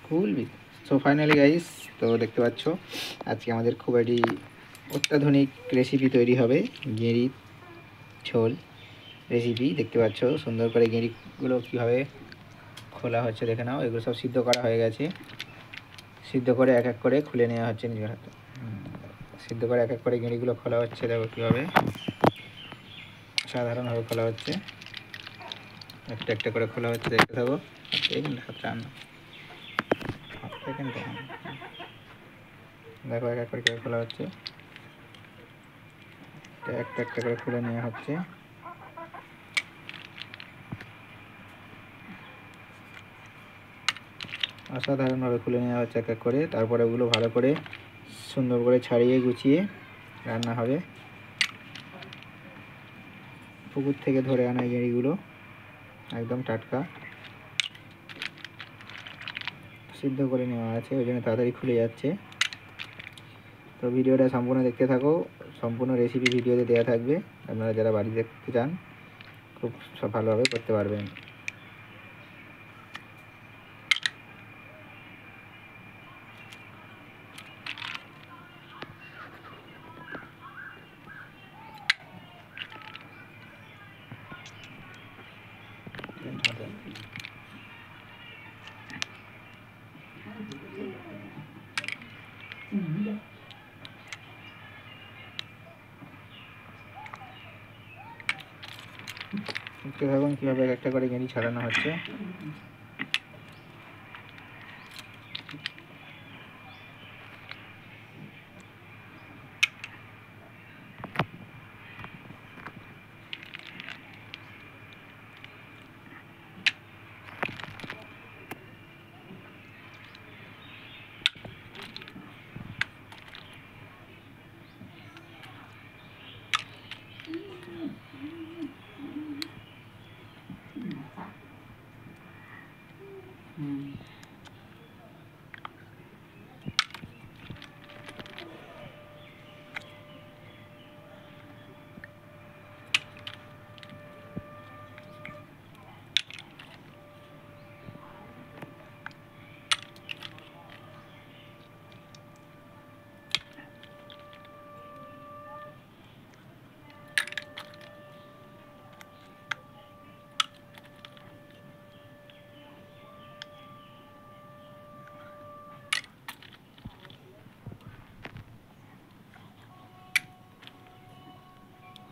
কুল। So finally guys, তো দেখতে পাচ্ছ আজকে আমাদের খুব একটি অত্যাধুনিক রেসিপি তৈরি হবে, গেঁড়ি ঝোল রেসিপি। দেখতে পাচ্ছ সুন্দর করে গেঁড়িগুলো কীভাবে খোলা হচ্ছে, দেখে নাও। এগুলো সব সিদ্ধ করা হয়ে গেছে, সিদ্ধ করে এক এক করে খুলে নেওয়া হচ্ছে নিজের হাতে। সিদ্ধ করে এক এক করে গেঁড়িগুলো খোলা হচ্ছে, দেখো কীভাবে সাধারণভাবে খোলা হচ্ছে, একটা একটা করে খোলা হচ্ছে, দেখতে থাকো। দেখো এক এক করে কীভাবে খোলা হচ্ছে, একটা একটা করে খুলে নেওয়া হচ্ছে। অসাধারণভাবে খুলে নেওয়া হচ্ছে এক এক করে। তারপরে ওগুলো ভালো করে সুন্দর করে ছাড়িয়ে গুছিয়ে রান্না হবে। পুকুর থেকে ধরে আনা গেঁড়িগুলো একদম টাটকা, সিদ্ধ করে নেওয়া আছে, ওই জন্য তাড়াতাড়ি খুলে যাচ্ছে। তো ভিডিওটা সম্পূর্ণ দেখতে থাকো, সম্পূর্ণ রেসিপি ভিডিওতে দেওয়া থাকবে। আপনারা যারা বাড়ি দেখতে চান খুব ভালোভাবে করতে পারবেন। দেখতে থাকুন কীভাবে একটা করে গেঁড়ি ছাড়ানো হচ্ছে।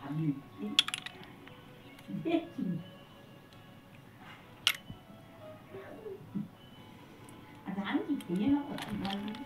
아니, 개념하고